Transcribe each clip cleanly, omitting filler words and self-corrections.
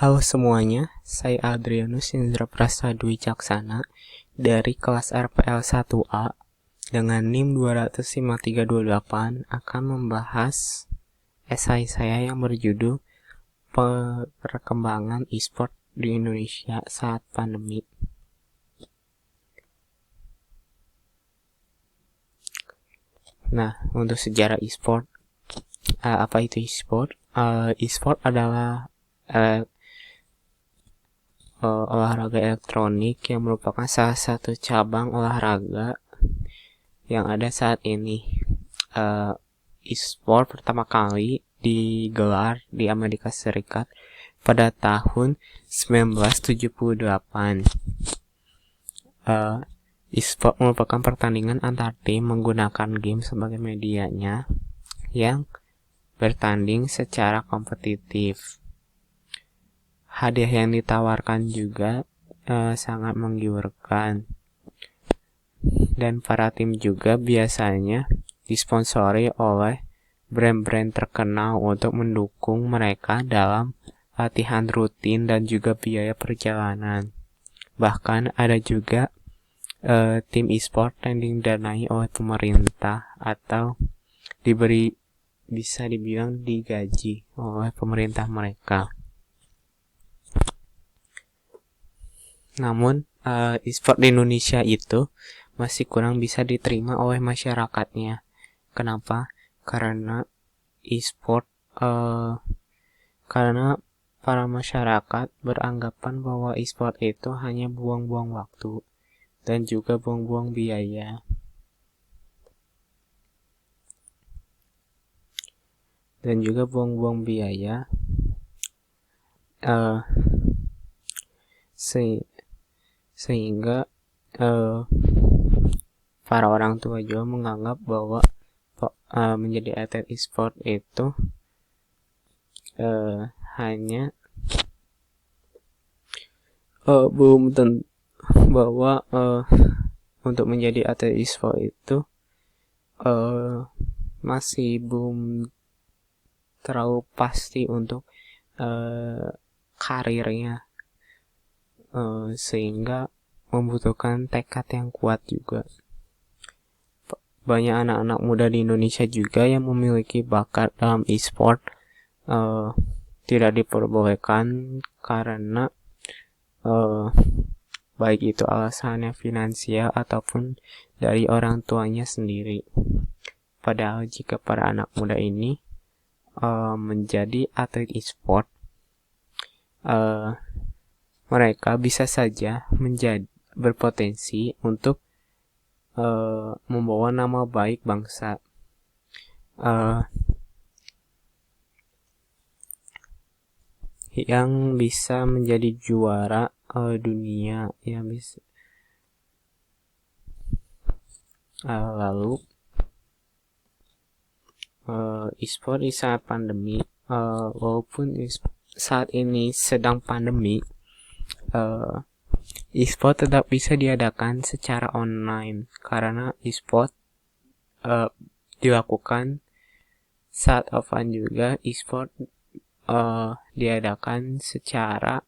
Halo semuanya, saya Adrianus Indra Prasadwi Caksana dari kelas RPL 1A dengan NIM 25328 akan membahas esai saya yang berjudul Perkembangan e-sport di Indonesia saat pandemi. Nah, untuk sejarah e-sport, apa itu e-sport? E-sport adalah olahraga elektronik yang merupakan salah satu cabang olahraga yang ada saat ini. E-sport pertama kali digelar di Amerika Serikat pada tahun 1978. E-sport merupakan pertandingan antar tim menggunakan game sebagai medianya yang bertanding secara kompetitif. Hadiah yang ditawarkan juga sangat menggiurkan, dan para tim juga biasanya disponsori oleh brand-brand terkenal untuk mendukung mereka dalam latihan rutin dan juga biaya perjalanan. Bahkan ada juga tim e-sport yang didanai oleh pemerintah atau bisa dibilang digaji oleh pemerintah mereka. Namun e-sport di Indonesia itu masih kurang bisa diterima oleh masyarakatnya. Kenapa? Karena e-sport karena para masyarakat beranggapan bahwa e-sport itu hanya buang-buang waktu dan juga buang-buang biaya. Sehingga para orang tua juga menganggap bahwa menjadi atlet e-sport itu hanya belum tentu bahwa untuk menjadi atlet e-sport itu masih belum terlalu pasti untuk karirnya, sehingga membutuhkan tekad yang kuat juga. Banyak anak-anak muda di Indonesia juga yang memiliki bakat dalam e-sport tidak diperbolehkan karena baik itu alasannya finansial ataupun dari orang tuanya sendiri. Padahal jika para anak muda ini menjadi atlet e-sport, mereka bisa saja berpotensi untuk membawa nama baik bangsa. Yang bisa menjadi juara dunia, yang bisa. Lalu e-sport di saat pandemi, walaupun saat ini sedang pandemi, e-sport tetap bisa diadakan secara online karena e-sport dilakukan saat offline juga. E-sport diadakan secara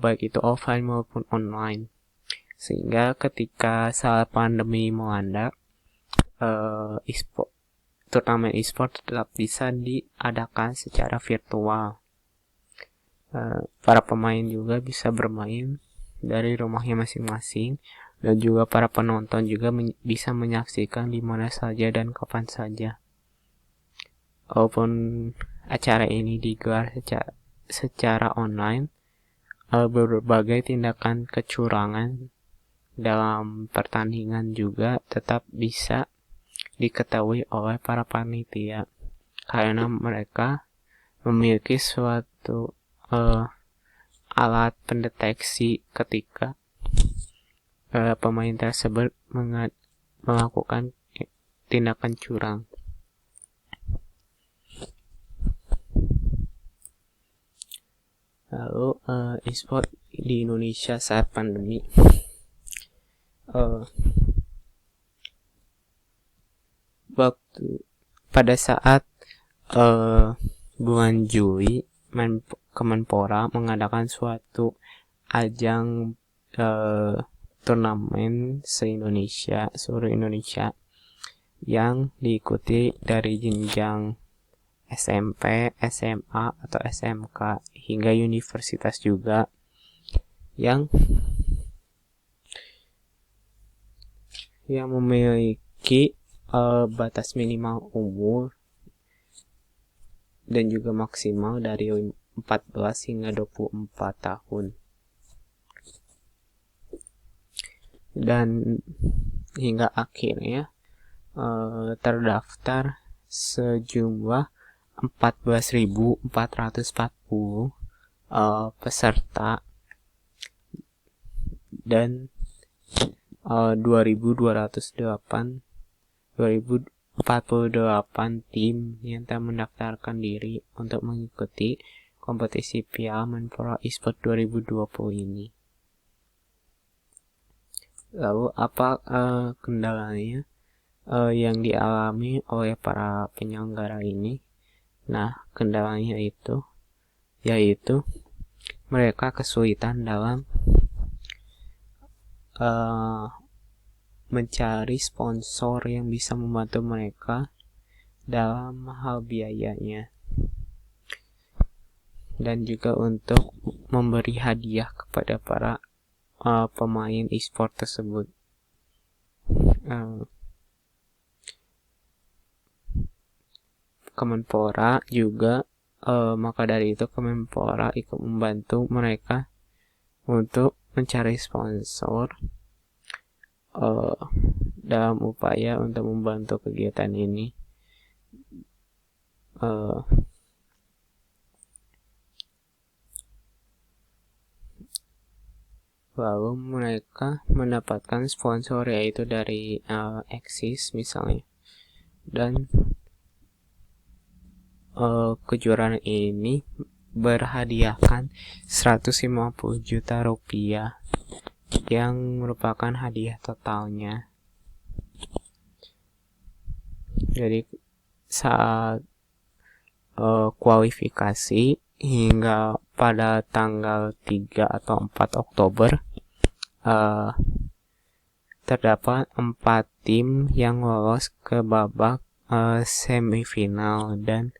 baik itu offline maupun online, sehingga ketika saat pandemi melanda, e-sport, terutama e-sport, tetap bisa diadakan secara virtual. Para pemain juga bisa bermain dari rumahnya masing-masing, dan juga para penonton juga bisa menyaksikan di mana saja dan kapan saja. Walaupun acara ini digelar secara online, berbagai tindakan kecurangan dalam pertandingan juga tetap bisa diketahui oleh para panitia, karena mereka memiliki suatu alat pendeteksi ketika pemain tersebut melakukan tindakan curang. Lalu e-sport di Indonesia saat pandemi, pada saat bulan Juli Kemenpora mengadakan suatu ajang turnamen seluruh Indonesia yang diikuti dari jenjang SMP, SMA, atau SMK hingga universitas juga, yang memiliki batas minimal umur dan juga maksimal dari 14 hingga 24 tahun. Dan hingga akhirnya terdaftar sejumlah 14.440 peserta dan 2.248 tim yang telah mendaftarkan diri untuk mengikuti kompetisi Piala Menpora Esport 2020 ini. Lalu apa kendalanya yang dialami oleh para penyelenggara ini? Nah, kendalanya yaitu mereka kesulitan dalam mencari sponsor yang bisa membantu mereka dalam hal biayanya, dan juga untuk memberi hadiah kepada para pemain e-sport tersebut. Kemenpora juga maka dari itu Kemenpora ikut membantu mereka untuk mencari sponsor dalam upaya untuk membantu kegiatan ini. Lalu mereka mendapatkan sponsor yaitu dari Axis misalnya, dan kejuaraan ini berhadiahkan 150 juta rupiah yang merupakan hadiah totalnya. Jadi saat kualifikasi hingga pada tanggal 3 atau 4 Oktober terdapat 4 tim yang lolos ke babak semifinal, dan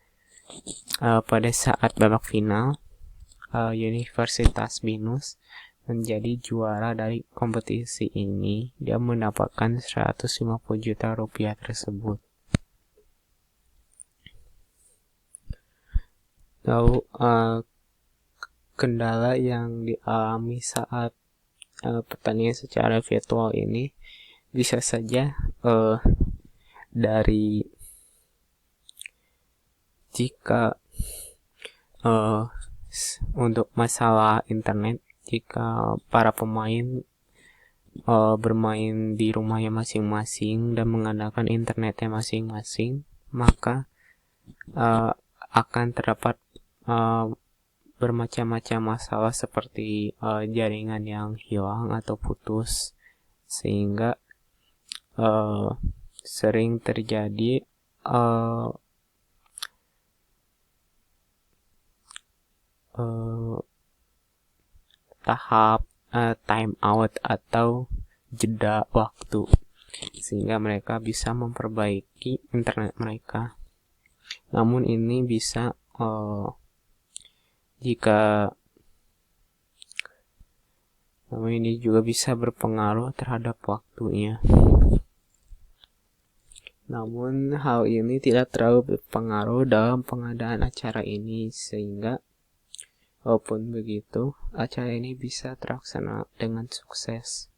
pada saat babak final Universitas Binus menjadi juara dari kompetisi ini. Dia mendapatkan 150 juta rupiah tersebut. Lalu kendala yang dialami saat pertandingan secara virtual ini bisa saja dari jika untuk masalah internet, jika para pemain bermain di rumahnya masing-masing dan mengandalkan internetnya masing-masing, maka akan terdapat bermacam-macam masalah seperti jaringan yang hilang atau putus, sehingga sering terjadi tahap time out atau jeda waktu, sehingga mereka bisa memperbaiki internet mereka. Namun ini bisa ini juga bisa berpengaruh terhadap waktunya. Namun hal ini tidak terlalu berpengaruh dalam pengadaan acara ini, sehingga walaupun begitu acara ini bisa terlaksana dengan sukses.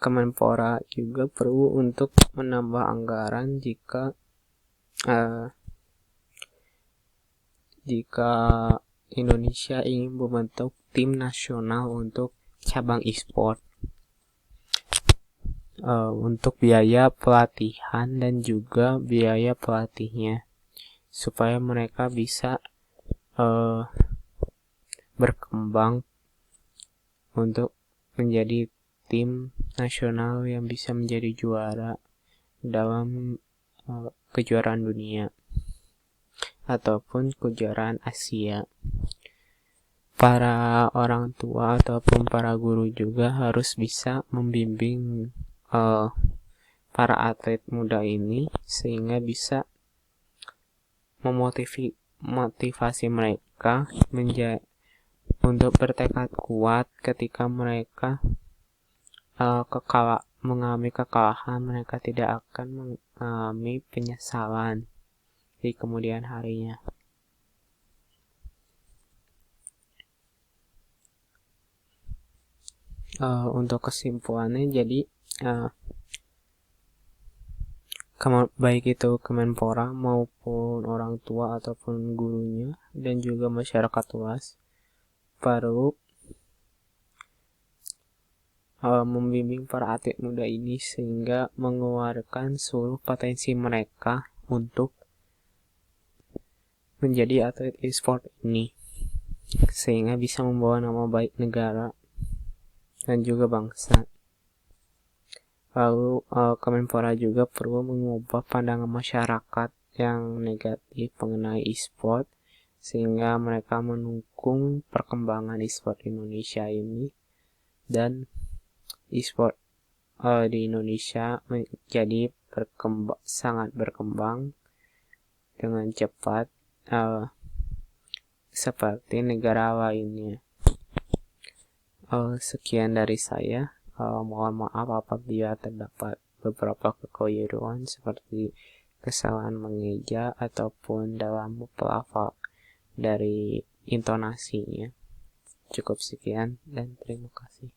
Kemenpora juga perlu untuk menambah anggaran jika Indonesia ingin membentuk tim nasional untuk cabang e-sport, untuk biaya pelatihan dan juga biaya pelatihnya, supaya mereka bisa berkembang untuk menjadi tim nasional yang bisa menjadi juara dalam kejuaraan dunia. ataupun kejuaraan Asia. Para orang tua ataupun para guru juga harus bisa membimbing para atlet muda ini sehingga bisa memotivasi mereka untuk bertekad kuat ketika mereka mengalami kekalahan. Mereka tidak akan mengalami penyesalan di kemudian harinya. Untuk kesimpulannya, jadi baik itu Kemenpora maupun orang tua ataupun gurunya dan juga masyarakat luas perlu membimbing para atlet muda ini sehingga mengeluarkan seluruh potensi mereka untuk menjadi atlet e-sport ini, sehingga bisa membawa nama baik negara dan juga bangsa. Lalu Kemenpora juga perlu mengubah pandangan masyarakat yang negatif mengenai e-sport sehingga mereka mendukung perkembangan e-sport Indonesia ini, dan e-sport di Indonesia menjadi sangat berkembang dengan cepat seperti negara lainnya. Sekian dari saya. Mohon maaf apabila terdapat beberapa kekeliruan seperti kesalahan mengeja ataupun dalam pelafal dari intonasinya. Cukup sekian dan terima kasih.